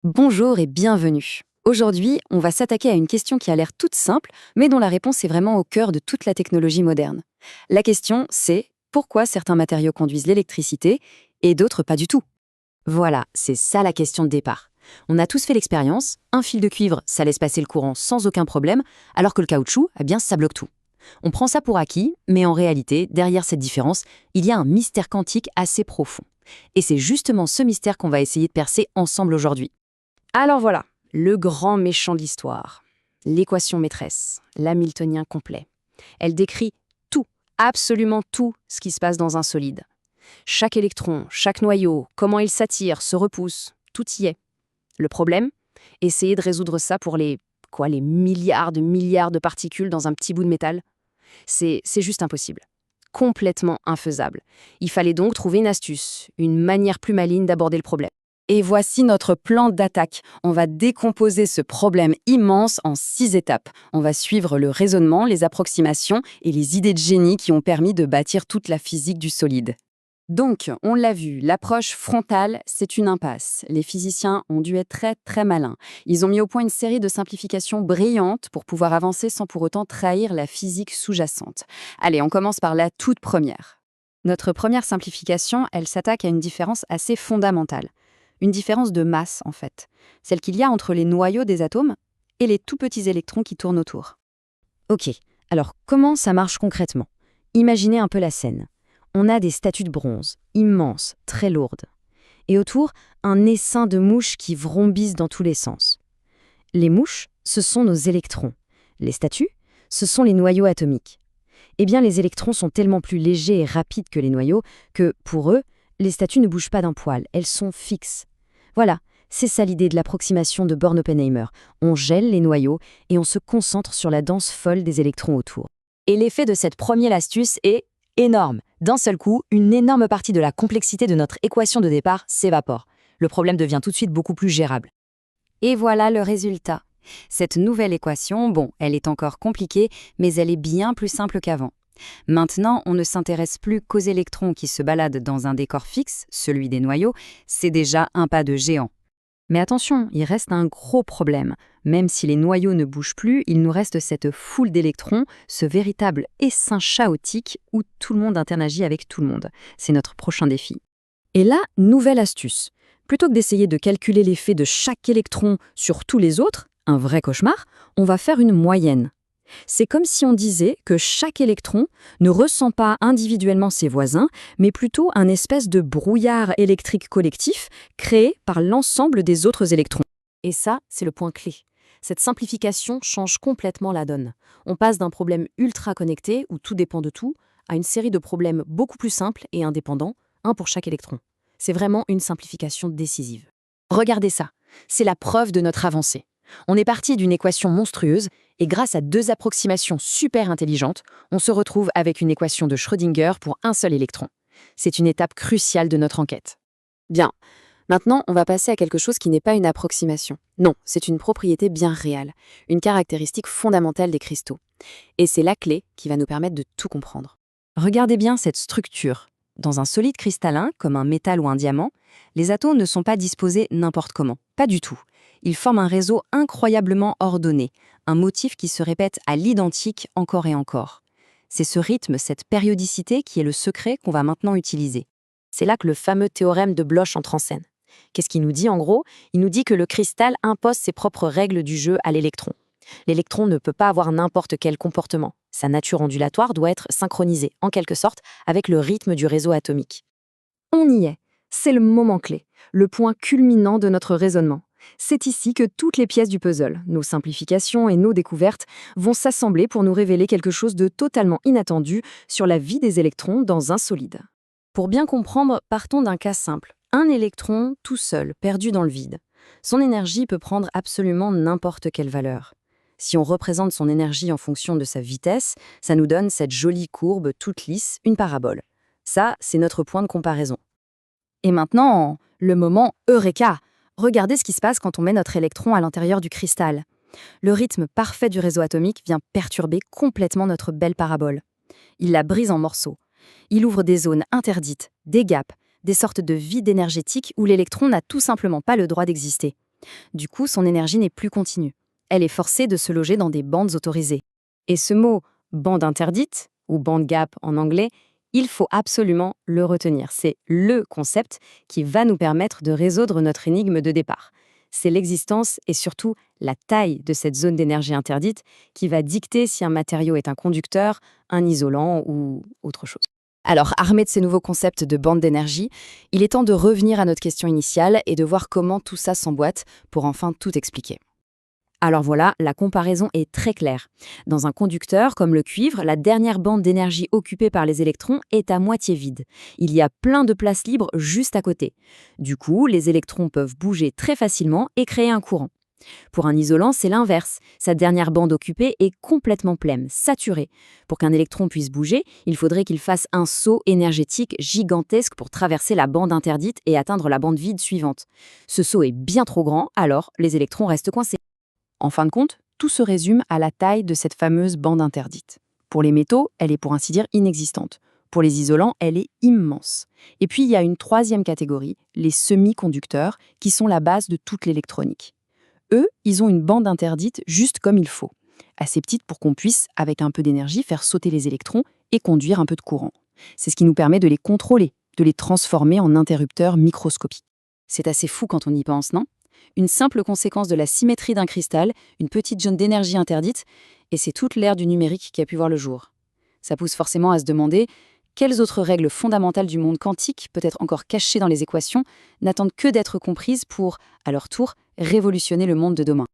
Bonjour et bienvenue. Aujourd'hui, on va s'attaquer à une question qui a l'air toute simple, mais dont la réponse est vraiment au cœur de toute la technologie moderne. La question, c'est pourquoi certains matériaux conduisent l'électricité et d'autres pas du tout? Voilà, c'est ça la question de départ. On a tous fait l'expérience, un fil de cuivre, ça laisse passer le courant sans aucun problème, alors que le caoutchouc, eh bien, ça bloque tout. On prend ça pour acquis, mais en réalité, derrière cette différence, il y a un mystère quantique assez profond. Et c'est justement ce mystère qu'on va essayer de percer ensemble aujourd'hui. Alors voilà, le grand méchant de l'histoire. L'équation maîtresse, l'hamiltonien complet. Elle décrit tout, absolument tout ce qui se passe dans un solide. Chaque électron, chaque noyau, comment il s'attire, se repousse, tout y est. Le problème, essayer de résoudre ça pour les milliards de particules dans un petit bout de métal, c'est juste impossible. Complètement infaisable. Il fallait donc trouver une astuce, une manière plus maligne d'aborder le problème. Et voici notre plan d'attaque. On va décomposer ce problème immense en 6 étapes. On va suivre le raisonnement, les approximations et les idées de génie qui ont permis de bâtir toute la physique du solide. Donc, on l'a vu, l'approche frontale, c'est une impasse. Les physiciens ont dû être très très malins. Ils ont mis au point une série de simplifications brillantes pour pouvoir avancer sans pour autant trahir la physique sous-jacente. Allez, on commence par la toute première. Notre première simplification, elle s'attaque à une différence assez fondamentale. Une différence de masse, en fait. Celle qu'il y a entre les noyaux des atomes et les tout petits électrons qui tournent autour. Ok, alors comment ça marche concrètement? Imaginez un peu la scène. On a des statues de bronze, immenses, très lourdes. Et autour, un essaim de mouches qui vrombissent dans tous les sens. Les mouches, ce sont nos électrons. Les statues, ce sont les noyaux atomiques. Eh bien, les électrons sont tellement plus légers et rapides que les noyaux que, pour eux, les statues ne bougent pas d'un poil, elles sont fixes. Voilà, c'est ça l'idée de l'approximation de Born-Oppenheimer. On gèle les noyaux et on se concentre sur la danse folle des électrons autour. Et l'effet de cette première astuce est énorme. D'un seul coup, une énorme partie de la complexité de notre équation de départ s'évapore. Le problème devient tout de suite beaucoup plus gérable. Et voilà le résultat. Cette nouvelle équation, bon, elle est encore compliquée, mais elle est bien plus simple qu'avant. Maintenant, on ne s'intéresse plus qu'aux électrons qui se baladent dans un décor fixe, celui des noyaux, c'est déjà un pas de géant. Mais attention, il reste un gros problème. Même si les noyaux ne bougent plus, il nous reste cette foule d'électrons, ce véritable essaim chaotique où tout le monde interagit avec tout le monde. C'est notre prochain défi. Et là, nouvelle astuce. Plutôt que d'essayer de calculer l'effet de chaque électron sur tous les autres, un vrai cauchemar, on va faire une moyenne. C'est comme si on disait que chaque électron ne ressent pas individuellement ses voisins, mais plutôt un espèce de brouillard électrique collectif créé par l'ensemble des autres électrons. Et ça, c'est le point clé. Cette simplification change complètement la donne. On passe d'un problème ultra connecté, où tout dépend de tout, à une série de problèmes beaucoup plus simples et indépendants, un pour chaque électron. C'est vraiment une simplification décisive. Regardez ça, c'est la preuve de notre avancée. On est parti d'une équation monstrueuse et grâce à 2 approximations super intelligentes, on se retrouve avec une équation de Schrödinger pour un seul électron. C'est une étape cruciale de notre enquête. Bien, maintenant on va passer à quelque chose qui n'est pas une approximation. Non, c'est une propriété bien réelle, une caractéristique fondamentale des cristaux. Et c'est la clé qui va nous permettre de tout comprendre. Regardez bien cette structure. Dans un solide cristallin, comme un métal ou un diamant, les atomes ne sont pas disposés n'importe comment, pas du tout. Ils forment un réseau incroyablement ordonné, un motif qui se répète à l'identique encore et encore. C'est ce rythme, cette périodicité qui est le secret qu'on va maintenant utiliser. C'est là que le fameux théorème de Bloch entre en scène. Qu'est-ce qu'il nous dit en gros? Il nous dit que le cristal impose ses propres règles du jeu à l'électron. L'électron ne peut pas avoir n'importe quel comportement. Sa nature ondulatoire doit être synchronisée, en quelque sorte, avec le rythme du réseau atomique. On y est. C'est le moment clé, le point culminant de notre raisonnement. C'est ici que toutes les pièces du puzzle, nos simplifications et nos découvertes, vont s'assembler pour nous révéler quelque chose de totalement inattendu sur la vie des électrons dans un solide. Pour bien comprendre, partons d'un cas simple. Un électron, tout seul, perdu dans le vide. Son énergie peut prendre absolument n'importe quelle valeur. Si on représente son énergie en fonction de sa vitesse, ça nous donne cette jolie courbe toute lisse, une parabole. Ça, c'est notre point de comparaison. Et maintenant, le moment Eureka! Regardez ce qui se passe quand on met notre électron à l'intérieur du cristal. Le rythme parfait du réseau atomique vient perturber complètement notre belle parabole. Il la brise en morceaux. Il ouvre des zones interdites, des gaps, des sortes de vides énergétiques où l'électron n'a tout simplement pas le droit d'exister. Du coup, son énergie n'est plus continue. Elle est forcée de se loger dans des bandes autorisées. Et ce mot bande interdite, ou band gap en anglais, il faut absolument le retenir. C'est le concept qui va nous permettre de résoudre notre énigme de départ. C'est l'existence et surtout la taille de cette zone d'énergie interdite qui va dicter si un matériau est un conducteur, un isolant ou autre chose. Alors, armé de ces nouveaux concepts de bande d'énergie, il est temps de revenir à notre question initiale et de voir comment tout ça s'emboîte pour enfin tout expliquer. Alors voilà, la comparaison est très claire. Dans un conducteur comme le cuivre, la dernière bande d'énergie occupée par les électrons est à moitié vide. Il y a plein de places libres juste à côté. Du coup, les électrons peuvent bouger très facilement et créer un courant. Pour un isolant, c'est l'inverse. Sa dernière bande occupée est complètement pleine, saturée. Pour qu'un électron puisse bouger, il faudrait qu'il fasse un saut énergétique gigantesque pour traverser la bande interdite et atteindre la bande vide suivante. Ce saut est bien trop grand, alors les électrons restent coincés. En fin de compte, tout se résume à la taille de cette fameuse bande interdite. Pour les métaux, elle est pour ainsi dire inexistante. Pour les isolants, elle est immense. Et puis il y a une troisième catégorie, les semi-conducteurs, qui sont la base de toute l'électronique. Eux, ils ont une bande interdite juste comme il faut, assez petite pour qu'on puisse, avec un peu d'énergie, faire sauter les électrons et conduire un peu de courant. C'est ce qui nous permet de les contrôler, de les transformer en interrupteurs microscopiques. C'est assez fou quand on y pense, non ? Une simple conséquence de la symétrie d'un cristal, une petite zone d'énergie interdite, et c'est toute l'ère du numérique qui a pu voir le jour. Ça pousse forcément à se demander quelles autres règles fondamentales du monde quantique, peut-être encore cachées dans les équations, n'attendent que d'être comprises pour, à leur tour, révolutionner le monde de demain.